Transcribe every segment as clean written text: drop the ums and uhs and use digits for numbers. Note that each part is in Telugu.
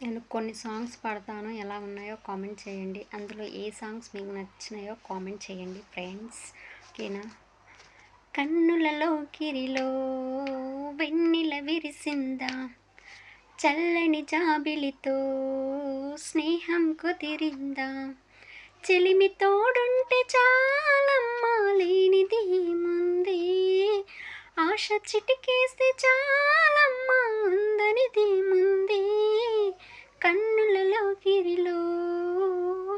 నేను కొన్ని సాంగ్స్ పాడతాను. ఎలా ఉన్నాయో కామెంట్ చేయండి. అందులో ఏ సాంగ్స్ మీకు నచ్చినాయో కామెంట్ చేయండి ఫ్రెండ్స్. ఓకేనా? కన్నులలో కిరిలో వెన్నెల విరిసిందా, చల్లని జాబిలితో స్నేహం కుదిరిందా, చెలిమి తోడుంటే చాలమ్మా లేనిది ముందే, ఆశ చిటికేస్తే చాలమ్మా ఉందనిది ముందే, కన్నులలో గిరిలో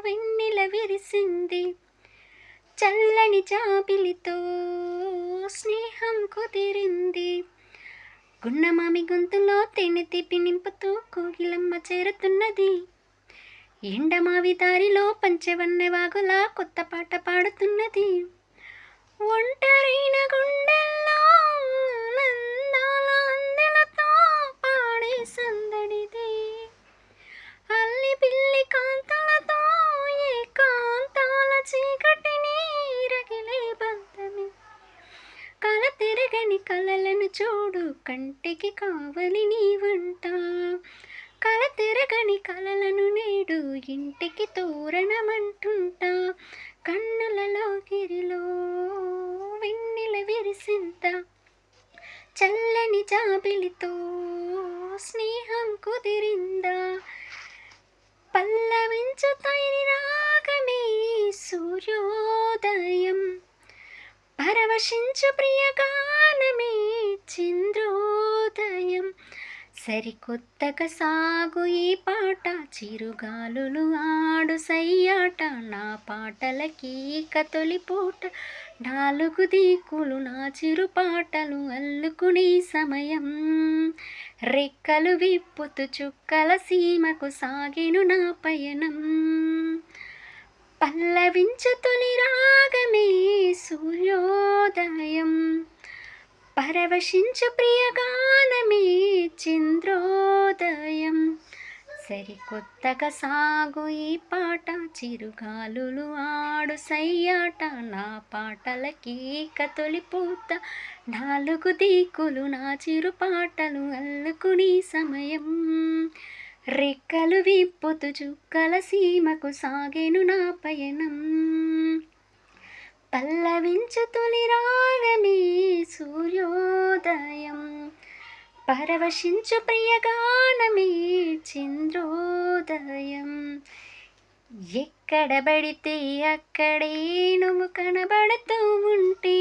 వెన్నెల విరిసింది, చల్లని జాబిలితో స్నేహం కుదిరింది, గున్నమామి గొంతులో తేనె తీపి నింపుతూ కోగిలమ్మ చేరుతున్నది, ఎండమావి దారిలో పంచవన్నె వాగులా కొత్త పాట పాడుతున్నది, ఒంటరైన గుండెల్లో ఆనందాల అందెలతో పాడే సందడిది, అల్లి పిల్లి కాంతలతో ఏకాంతాల చీకటిని రగిలే బంధమే, కల తిరగని కలలను చూడు కంటికి కావలి నీ వంట, కల తిరగని కలలను నేడు ఇంటికి తోరణమంటుంటా, కన్నులలో గిరిలో వెన్నెల విరిసింత, చల్లని జాబిలితో స్నేహం కుదిరిందా, పల్లవించు తైరి రాగమే సూర్యోదయం, పరవశించు ప్రియగానమే చంద్రోదయం, సరికొత్తగా సాగు ఈ పాట చిరుగాలులు ఆడు సయ్యాట, నా పాటలకి తొలిపూట, నాలుగు దిక్కులు నా చిరు పాటలు అల్లుకునే సమయం, రెక్కలు విప్పుతూ చుక్కల సీమకు సాగెను నా పయనం, పల్లవించు తొలి రాగమే సూర్యోదయం, పరవశించు ప్రియగానమే చంద్రోదయం, సరికొత్తగా సాగు ఈ పాట చిరుగాలులు ఆడు సయ్యాట, నా పాటలకి తొలిపూత, నాలుగు దిక్కులు నా చిరు పాటలు అల్లుకుని సమయం, రెక్కలు విప్పుతూ చుక్కల సీమకు సాగెను నా పయనం, పల్లవించు తొలి రాగమే సూర్యోదయం, పరవశించు ప్రియగానమే చంద్రోదయం, ఎక్కడ పడితే అక్కడే నువ్వు కనబడుతూ ఉంటే,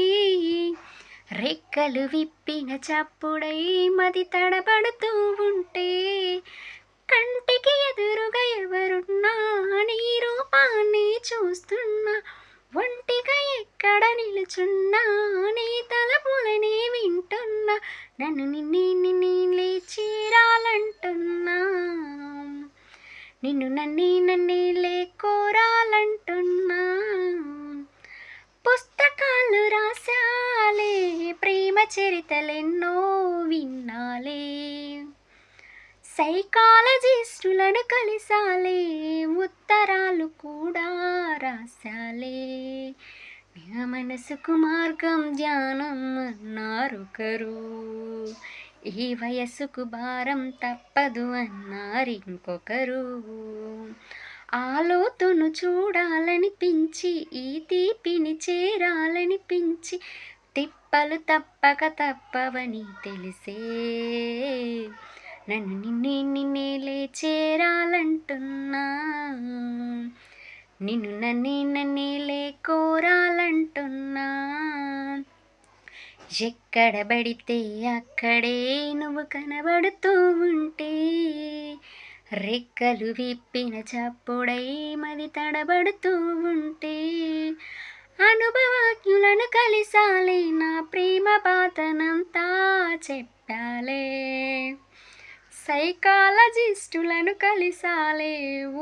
రెక్కలు విప్పిన చప్పుడై మది తడబడుతూ ఉంటే, కంటికి ఎదురుగా ఎవరున్నా నీ రూపాన్ని చూస్తున్నా, ఒంటిగా ఎక్కడ నిలుచున్నా నీ తలపులనే వింటున్నా, నన్ను నిన్నే చేరాలంటున్నా, నిన్ను నన్నే కోరాలంటున్నా, పుస్తకాలు రాశాలే ప్రేమ చరితలెన్నో విన్నాలే, సైకాలజిస్టులను కలిసాలే ఉత్తరాలు కూడా రాశాలే, నా మనసుకు మార్గం ధ్యానం అన్నారొకరు, ఈ వయస్సుకు భారం తప్పదు అన్నారింకొకరు, ఆలోతును చూడాలనిపించి ఈ తీపిని చేరాలనిపించి, తిప్పలు తప్పక తప్పవని తెలిసే, నన్ను నిన్నే చేరాలంటున్నా, నిన్ను నన్నే కోరాలంటున్నా, ఎక్కడ పడితే అక్కడే నువ్వు కనబడుతూ ఉంటే, రెక్కలు విప్పిన చప్పుడై మది తడబడుతూ ఉంటే, అనుభవజ్ఞులను కలిసాలే నా ప్రేమ బాధనంతా చెప్పాలే, సైకాలజిస్టులను కలిసాలే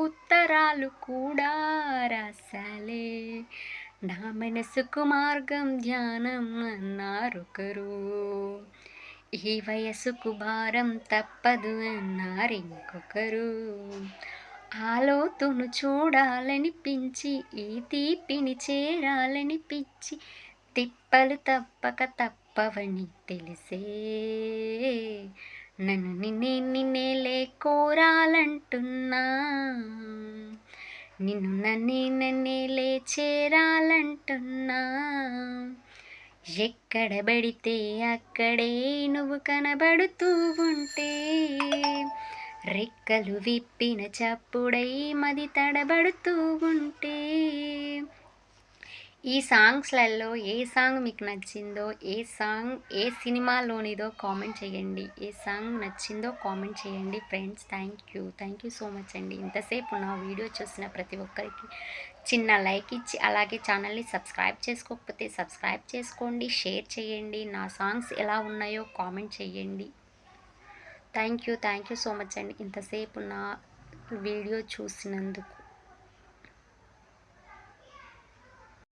ఉత్తరాలు కూడా రాసాలే, నా మనసుకు మార్గం ధ్యానం అన్నారొకరు, ఈ వయసుకు భారం తప్పదు అన్నారింకొకరు, ఆలోతును చూడాలనిపించి ఈ తీపిని చేరాలనిపించి, తిప్పలు తప్పక తప్పవని తెలిసే, నన్ను నిన్నే నిన్నేలే కోరాలంటున్నా, నిన్ను నన్నేలే చేరాలంటున్నా. ఎక్కడ పడితే అక్కడే నువ్వు కనబడుతూ ఉంటే, రెక్కలు విప్పిన చప్పుడై మది తడబడుతూ ఉంటే. ఈ సాంగ్స్‌లలో ఏ సాంగ్ మీకు నచ్చిందో, ఏ సినిమాలోనిదో కామెంట్ చేయండి. ఏ సాంగ్ నచ్చిందో కామెంట్ చేయండి friends. Thank you so much అండి. ఇంతసేపు నా వీడియో చూసిన ప్రతి ఒక్కరికి చిన్న లైక్ ఇచ్చి, అలాగే ఛానల్ని సబ్స్క్రైబ్ చేసుకోకపోతే సబ్స్క్రైబ్ చేసుకోండి, షేర్ చేయండి. నా సాంగ్స్ ఎలా ఉన్నాయో కామెంట్ చేయండి. థ్యాంక్ యూ సో మచ్ అండి ఇంతసేపు నా వీడియో చూసినందుకు.